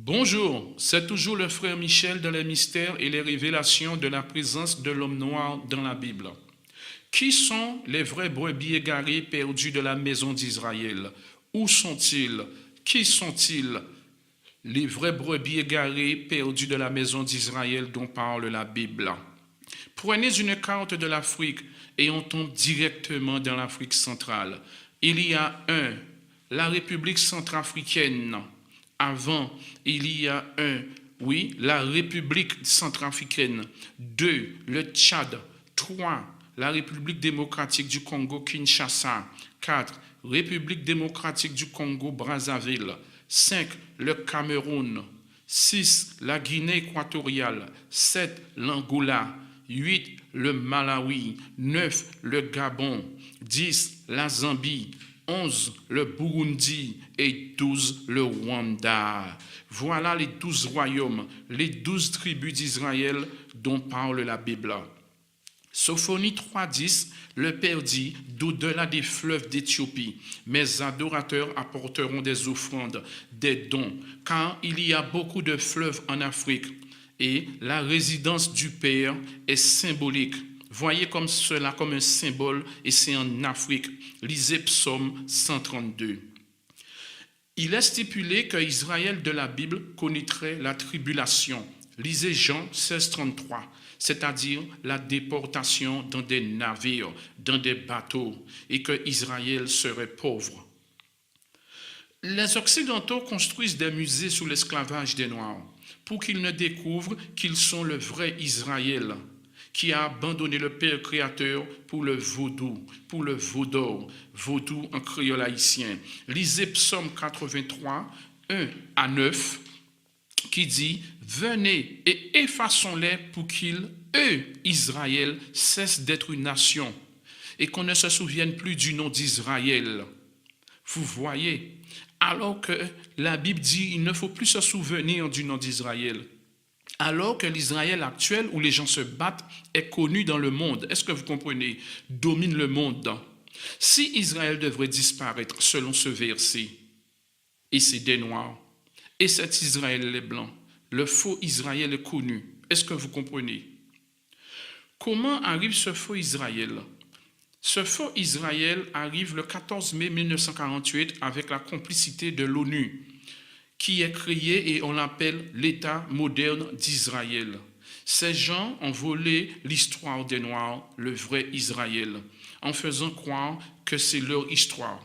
Bonjour, c'est toujours le frère Michel dans les mystères et les révélations de la présence de l'homme noir dans la Bible. Qui sont les vrais brebis égarés perdus de la maison d'Israël? Où sont-ils? Qui sont-ils? Les vrais brebis égarés perdus de la maison d'Israël dont parle la Bible. Prenez une carte de l'Afrique et on tombe directement dans l'Afrique centrale. Il y a la République centrafricaine. Avant, il y a la République centrafricaine. 2, le Tchad. 3, la République démocratique du Congo, Kinshasa. 4, République démocratique du Congo, Brazzaville. 5, le Cameroun. 6, la Guinée équatoriale. 7, l'Angola. 8, le Malawi. 9, le Gabon. 10, la Zambie. 11, le Burundi et 12, le Rwanda. Voilà les 12 royaumes, les 12 tribus d'Israël dont parle la Bible. Sophonie 3.10, le Père dit, d'au-delà des fleuves d'Éthiopie, mes adorateurs apporteront des offrandes, des dons, car il y a beaucoup de fleuves en Afrique et la résidence du Père est symbolique. Voyez comme cela comme un symbole et c'est en Afrique. Lisez Psaume 132. Il est stipulé que Israël de la Bible connaîtrait la tribulation. Lisez Jean 16.33, c'est-à-dire la déportation dans des navires, dans des bateaux, et que Israël serait pauvre. Les Occidentaux construisent des musées sous l'esclavage des Noirs pour qu'ils ne découvrent qu'ils sont le vrai Israël, qui a abandonné le Père créateur pour le vaudou en créole haïtien. Lisez Psaume 83, 1 à 9, qui dit « Venez et effaçons-les pour qu'ils, eux, Israël, cessent d'être une nation et qu'on ne se souvienne plus du nom d'Israël. » Vous voyez, alors que la Bible dit « Il ne faut plus se souvenir du nom d'Israël ». Alors que l'Israël actuel, où les gens se battent, est connu dans le monde. Est-ce que vous comprenez? Domine le monde. Si Israël devrait disparaître selon ce verset, et c'est des Noirs, et cet Israël est blanc, le faux Israël est connu. Est-ce que vous comprenez? Comment arrive ce faux Israël? Ce faux Israël arrive le 14 mai 1948 avec la complicité de l'ONU, qui est créé et on l'appelle l'État moderne d'Israël. Ces gens ont volé l'histoire des Noirs, le vrai Israël, en faisant croire que c'est leur histoire.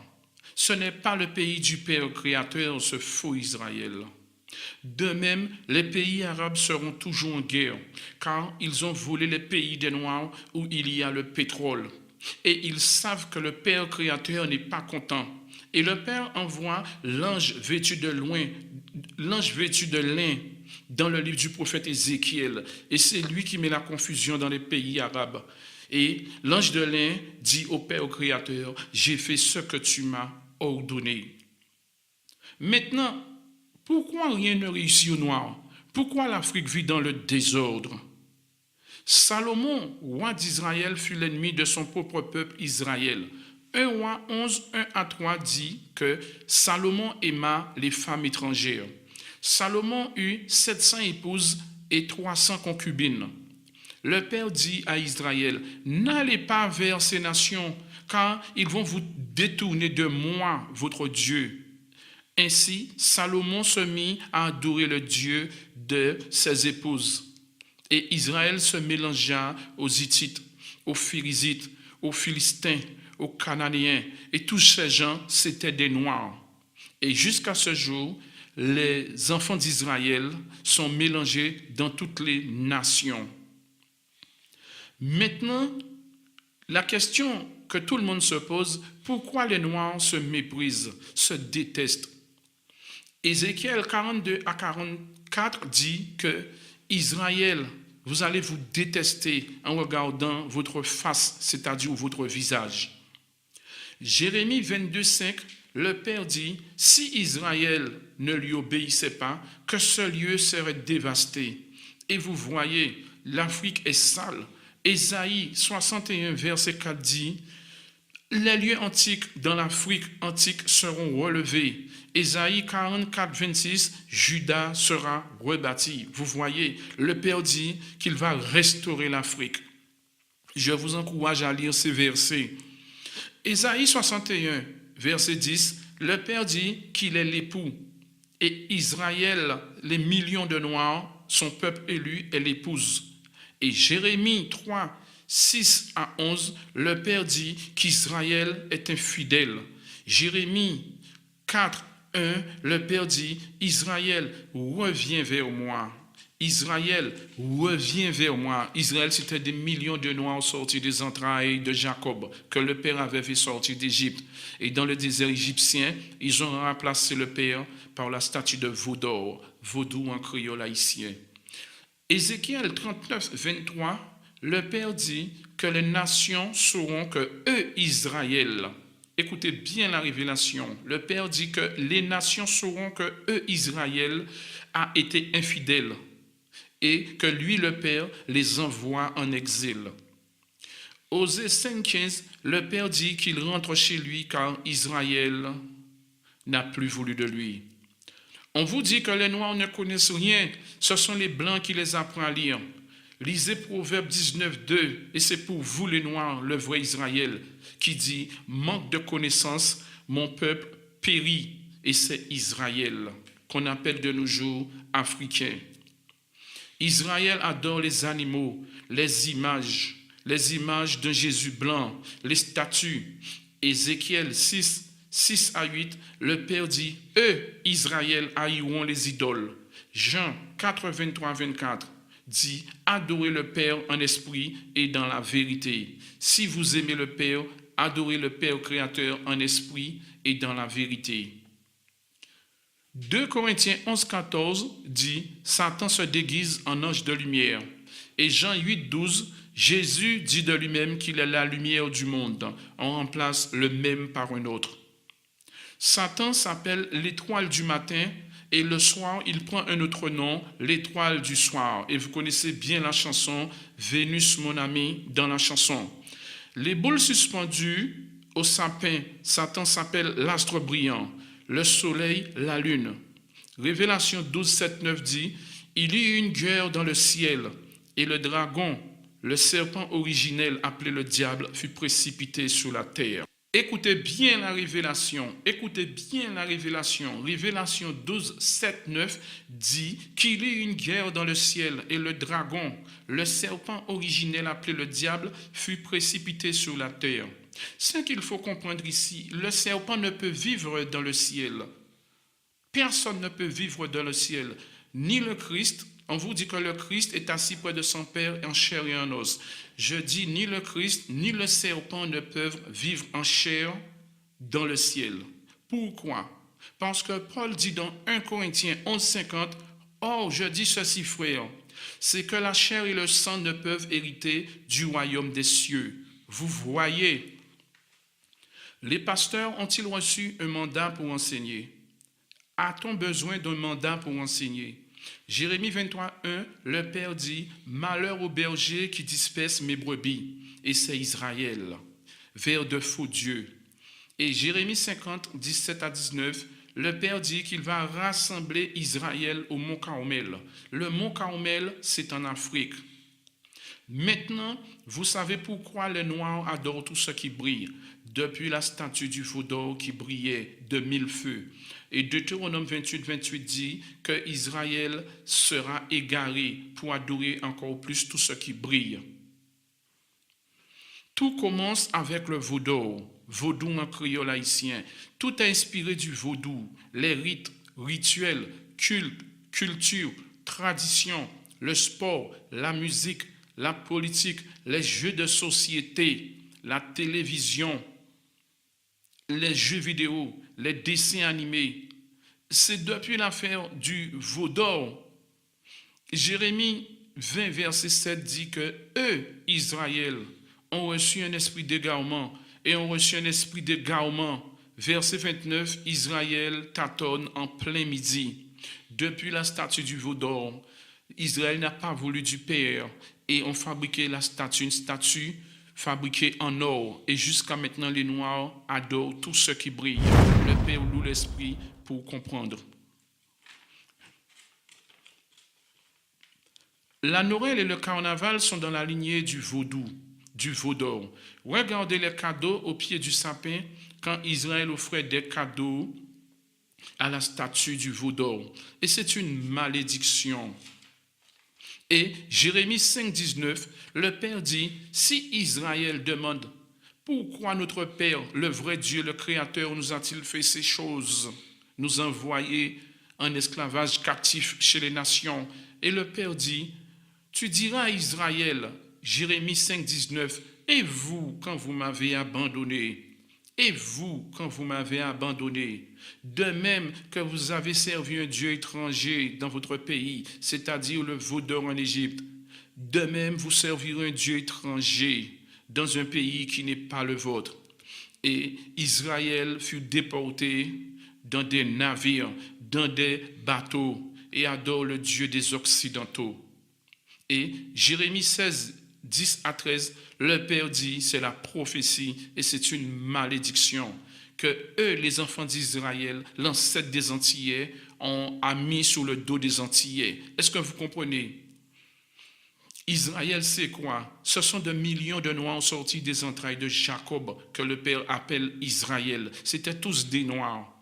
Ce n'est pas le pays du Père créateur, ce faux Israël. De même, les pays arabes seront toujours en guerre, car ils ont volé les pays des Noirs où il y a le pétrole. Et ils savent que le Père créateur n'est pas content. Et le Père envoie l'ange vêtu de lin dans le livre du prophète Ézéchiel. Et c'est lui qui met la confusion dans les pays arabes. Et l'ange de lin dit au Père créateur, j'ai fait ce que tu m'as ordonné. Maintenant, pourquoi rien ne réussit aux Noirs? Pourquoi l'Afrique vit dans le désordre? Salomon, roi d'Israël, fut l'ennemi de son propre peuple Israël. 1 roi 11, 1 à 3 dit que Salomon aima les femmes étrangères. Salomon eut 700 épouses et 300 concubines. Le Père dit à Israël, n'allez pas vers ces nations, car ils vont vous détourner de moi, votre Dieu. Ainsi, Salomon se mit à adorer le Dieu de ses épouses. Et Israël se mélangea aux Hittites, aux Phérisites, aux Philistins, aux Cananéens, et tous ces gens, c'étaient des Noirs. Et jusqu'à ce jour, les enfants d'Israël sont mélangés dans toutes les nations. Maintenant, la question que tout le monde se pose, pourquoi les Noirs se méprisent, se détestent? Ézéchiel 42 à 44 dit que Israël, vous allez vous détester en regardant votre face, c'est-à-dire votre visage. Jérémie 22, 5, le Père dit, si Israël ne lui obéissait pas, que ce lieu serait dévasté. Et vous voyez, l'Afrique est sale. Ésaïe 61, verset 4 dit, Les lieux antiques dans l'Afrique antique seront relevés. Ésaïe 44, 26, Juda sera rebâti. Vous voyez, le Père dit qu'il va restaurer l'Afrique. Je vous encourage à lire ces versets. Ésaïe 61, verset 10, le Père dit qu'il est l'époux. Et Israël, les millions de Noirs, son peuple élu, est l'épouse. Et Jérémie 3, 6 à 11, le Père dit qu'Israël est infidèle. Jérémie 4, 1, le Père dit, Israël, reviens vers moi. Israël, reviens vers moi. Israël, c'était des millions de Noirs sortis des entrailles de Jacob, que le Père avait fait sortir d'Égypte. Et dans le désert égyptien, ils ont remplacé le Père par la statue de Vaudor, vaudou en créole haïtien. Ézéchiel 39, 23, le Père dit que les nations sauront que eux, Israël, écoutez bien la révélation, le Père dit que les nations sauront que eux, Israël, a été infidèle et que lui, le Père, les envoie en exil. Osée 5,15, le Père dit qu'il rentre chez lui car Israël n'a plus voulu de lui. On vous dit que les Noirs ne connaissent rien, ce sont les Blancs qui les apprennent à lire. Lisez Proverbe 19, 2, et c'est pour vous les Noirs, le vrai Israël, qui dit « Manque de connaissance, mon peuple périt », et c'est Israël, qu'on appelle de nos jours Africain. Israël adore les animaux, les images d'un Jésus blanc, les statues. Ézéchiel 6, 6 à 8, le Père dit, eux, Israël, haïront les idoles. Jean 4, 23 à 24 dit, adorez le Père en esprit et dans la vérité. Si vous aimez le Père, adorez le Père créateur en esprit et dans la vérité. 2 Corinthiens 11, 14 dit, Satan se déguise en ange de lumière. Et Jean 8, 12, Jésus dit de lui-même qu'il est la lumière du monde. On remplace le même par un autre. Satan s'appelle l'étoile du matin et le soir, il prend un autre nom, l'étoile du soir. Et vous connaissez bien la chanson Vénus, mon ami, dans la chanson. Les boules suspendues au sapin, Satan s'appelle l'astre brillant. Le soleil, la lune. Révélation 12, 7, 9 dit, il y eut une guerre dans le ciel, et le dragon, le serpent originel appelé le diable, fut précipité sur la terre. Écoutez bien la révélation, écoutez bien la révélation. Révélation 12, 7, 9 dit qu'il y eut une guerre dans le ciel, et le dragon, le serpent originel appelé le diable, fut précipité sur la terre. Ce qu'il faut comprendre ici, le serpent ne peut vivre dans le ciel. Personne ne peut vivre dans le ciel, ni le Christ. On vous dit que le Christ est assis près de son Père en chair et en os. Je dis ni le Christ, ni le serpent ne peuvent vivre en chair dans le ciel. Pourquoi? Parce que Paul dit dans 1 Corinthiens 11, 50, « Or, je dis ceci, frère, c'est que la chair et le sang ne peuvent hériter du royaume des cieux. » Vous voyez. Les pasteurs ont-ils reçu un mandat pour enseigner? A-t-on besoin d'un mandat pour enseigner? Jérémie 23, 1, le Père dit, « Malheur au berger qui disperse mes brebis. » Et c'est Israël, vers de faux dieux. Et Jérémie 50, 17 à 19, le Père dit qu'il va rassembler Israël au mont Carmel. Le mont Carmel, c'est en Afrique. Maintenant, vous savez pourquoi les Noirs adorent tout ce qui brille, depuis la statue du veau d'or qui brillait de 1000 feux. Et Deutéronome 28, 28 dit que Israël sera égaré pour adorer encore plus tout ce qui brille. Tout commence avec le veau d'or, vaudou en créole haïtien. Tout est inspiré du vaudou, les rites, rituels, cultes, culture, traditions, le sport, la musique, la politique, les jeux de société, la télévision, les jeux vidéo, les dessins animés. C'est depuis l'affaire du veau d'or. Jérémie 20, verset 7 dit que eux, Israël, ont reçu un esprit d'égarement et ont reçu un esprit d'égarement. Verset 29, Israël tâtonne en plein midi. Depuis la statue du veau d'or, Israël n'a pas voulu du Père et ont fabriqué la statue, une statue fabriqués en or, et jusqu'à maintenant les Noirs adorent tout ce qui brille. Le Père loue l'Esprit pour comprendre. La Noël et le carnaval sont dans la lignée du vaudou, du vaudor. Regardez les cadeaux au pied du sapin quand Israël offrait des cadeaux à la statue du vaudor. Et c'est une malédiction. Et Jérémie 5, 19, le Père dit, si Israël demande, pourquoi notre Père, le vrai Dieu, le Créateur, nous a-t-il fait ces choses, nous envoyer en esclavage captif chez les nations? Et le Père dit, tu diras à Israël, Jérémie 5, 19, et vous, quand vous m'avez abandonné, et vous, quand vous m'avez abandonné, de même que vous avez servi un Dieu étranger dans votre pays, c'est-à-dire le vaudor en Égypte, de même vous servirez un Dieu étranger dans un pays qui n'est pas le vôtre. Et Israël fut déporté dans des navires, dans des bateaux, et adore le Dieu des Occidentaux. Et Jérémie 16, 10 à 13, le Père dit, c'est la prophétie et c'est une malédiction que eux, les enfants d'Israël, l'ancêtre des Antillais, ont mis sur le dos des Antillais. Est-ce que vous comprenez? Israël, c'est quoi? Ce sont des millions de Noirs sortis des entrailles de Jacob que le Père appelle Israël. C'étaient tous des Noirs.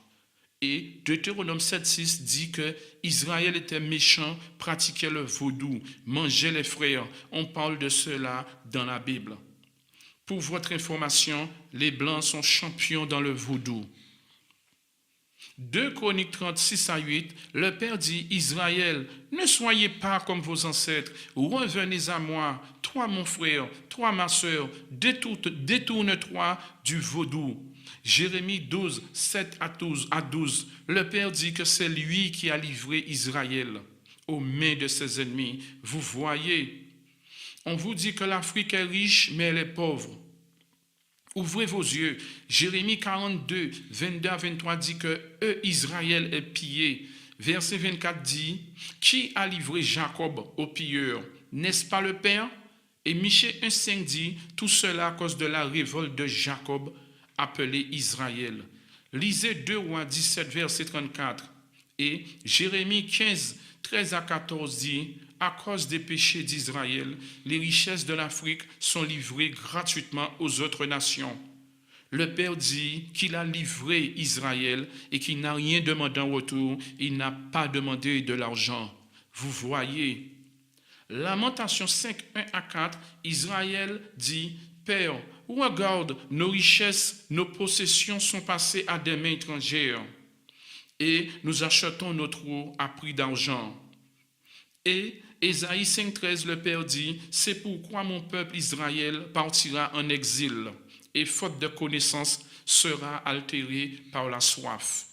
Et Deutéronome 7,6 dit que Israël était méchant, pratiquait le vaudou, mangeait les frères. On parle de cela dans la Bible. Pour votre information, les Blancs sont champions dans le vaudou. 2 Chroniques 36 à 8, le Père dit, Israël, ne soyez pas comme vos ancêtres, revenez à moi, toi mon frère, toi ma soeur, détourne-toi du vaudou. Jérémie 12, 7 à 12, le Père dit que c'est lui qui a livré Israël aux mains de ses ennemis. Vous voyez, on vous dit que l'Afrique est riche, mais elle est pauvre. Ouvrez vos yeux. Jérémie 42, 22 à 23 dit que Israël est pillé. Verset 24 dit, qui a livré Jacob aux pilleurs? N'est-ce pas le Père? Et Michée 1,5 dit, tout cela à cause de la révolte de Jacob, appelé Israël. Lisez 2 Rois 17, verset 34. Et Jérémie 15, 13 à 14 dit, à cause des péchés d'Israël, les richesses de l'Afrique sont livrées gratuitement aux autres nations. Le Père dit qu'il a livré Israël et qu'il n'a rien demandé en retour, il n'a pas demandé de l'argent. Vous voyez, Lamentation 5, 1 à 4, Israël dit, Père, regarde, nos richesses, nos possessions sont passées à des mains étrangères et nous achetons notre eau à prix d'argent. Et Ésaïe 5,13, le Père dit, c'est pourquoi mon peuple Israël partira en exil et faute de connaissance sera altéré par la soif.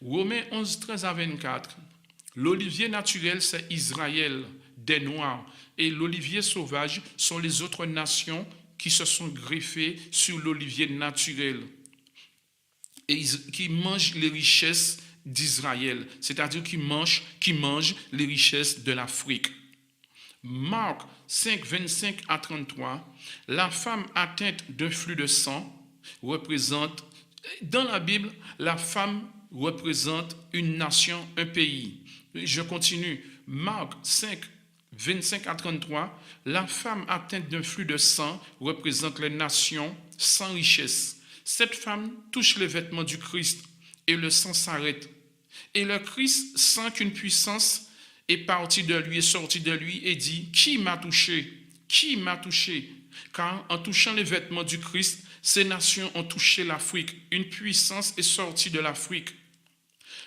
Romains 11, 13 à 24, l'olivier naturel c'est Israël, des Noirs, et l'olivier sauvage sont les autres nations qui se sont greffées sur l'olivier naturel et qui mangent les richesses d'Israël, c'est-à-dire qui mangent les richesses de l'Afrique. Marc 5, 25 à 33, la femme atteinte d'un flux de sang représente, dans la Bible, la femme représente une nation, un pays. Je continue. Marc 5, 25 à 33, la femme atteinte d'un flux de sang représente les nations sans richesse. Cette femme touche les vêtements du Christ et le sang s'arrête. Et le Christ sent qu'une puissance est partie de lui, est sortie de lui et dit, qui m'a touché? Qui m'a touché? Car en touchant les vêtements du Christ, ces nations ont touché l'Afrique. Une puissance est sortie de l'Afrique.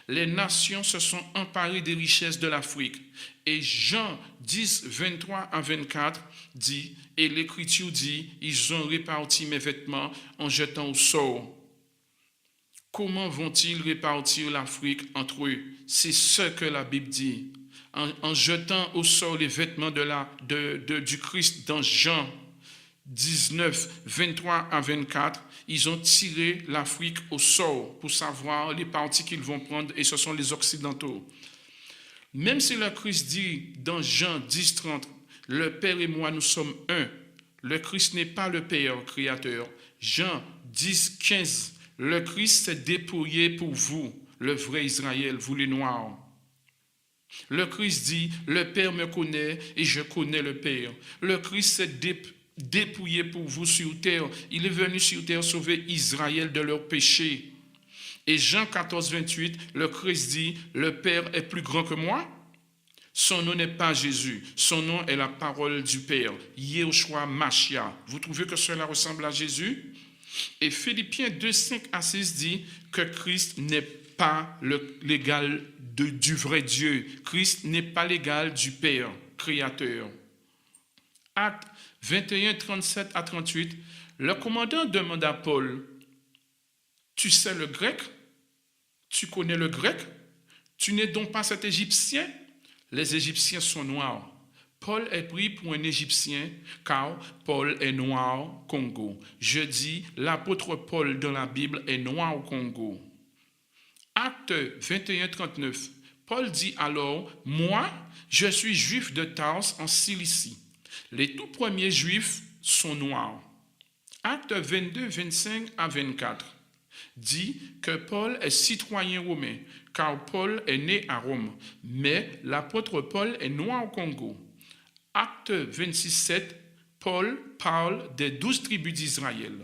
Les nations se sont emparées des richesses de l'Afrique. Et Jean 10, 23 à 24 dit, et l'Écriture dit, ils ont réparti mes vêtements en jetant au sort. Comment vont-ils répartir l'Afrique entre eux? C'est ce que la Bible dit. En jetant au sort les vêtements du Christ dans Jean 19, 23 à 24, ils ont tiré l'Afrique au sort pour savoir les parties qu'ils vont prendre et ce sont les Occidentaux. Même si le Christ dit dans Jean 10, 30, le Père et moi nous sommes un, le Christ n'est pas le Père créateur. Jean 10, 15, le Christ s'est dépouillé pour vous, le vrai Israël, vous les Noirs. Le Christ dit, le Père me connaît et je connais le Père. Le Christ s'est dépouillé pour vous sur terre. Il est venu sur terre sauver Israël de leurs péchés. Et Jean 14, 28, le Christ dit, le Père est plus grand que moi. Son nom n'est pas Jésus, son nom est la parole du Père, Yehoshua Mashiach. Vous trouvez que cela ressemble à Jésus? Et Philippiens 2, 5 à 6 dit que Christ n'est pas l'égal du vrai Dieu. Christ n'est pas l'égal du Père, créateur. Acte 21, 37 à 38, le commandant demande à Paul, tu sais le grec? Tu connais le grec? Tu n'es donc pas cet Égyptien? Les Égyptiens sont noirs. Paul est pris pour un Égyptien car Paul est noir Congo. Je dis, l'apôtre Paul dans la Bible est noir au Congo. Acte 21, 39. Paul dit alors, moi, je suis juif de Tars en Cilicie. Les tout premiers juifs sont noirs. Acte 22, 25 à 24 dit que Paul est citoyen romain, car Paul est né à Rome, mais l'apôtre Paul est noir au Congo. Acte 26, 7, Paul parle des 12 tribus d'Israël.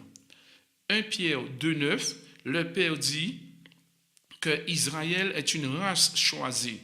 1 Pierre 2, 9, le Père dit que Israël est une race choisie.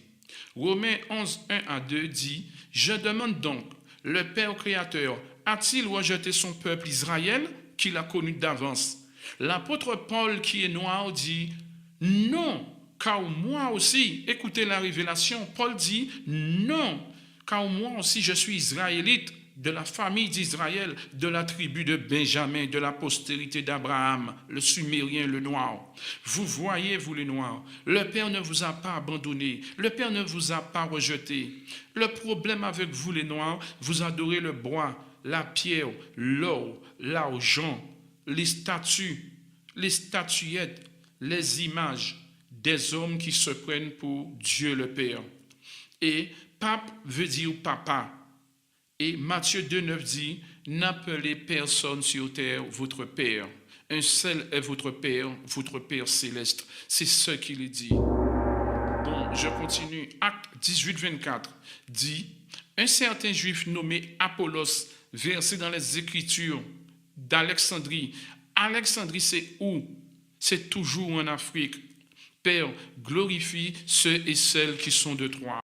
Romains 11, 1 à 2 dit, je demande donc, le Père créateur a-t-il rejeté son peuple Israël qu'il a connu d'avance? L'apôtre Paul qui est noir dit, non, car moi aussi, écoutez la révélation, Paul dit, non, car moi aussi je suis israélite, de la famille d'Israël, de la tribu de Benjamin, de la postérité d'Abraham, le sumérien, le noir. Vous voyez, vous les noirs, le Père ne vous a pas abandonné, le Père ne vous a pas rejeté. Le problème avec vous les noirs, vous adorez le bois, la pierre, l'or, l'argent, les statues, les statuettes, les images des hommes qui se prennent pour Dieu le Père. Et pape veut dire papa. Et Matthieu 2,9 dit, n'appelez personne sur terre votre Père. Un seul est votre Père céleste. C'est ce qu'il est dit. Bon, je continue. Acte 18, 24 dit, un certain juif nommé Apollos, versé dans les Écritures d'Alexandrie. Alexandrie, c'est où? C'est toujours en Afrique. Père, glorifie ceux et celles qui sont de toi.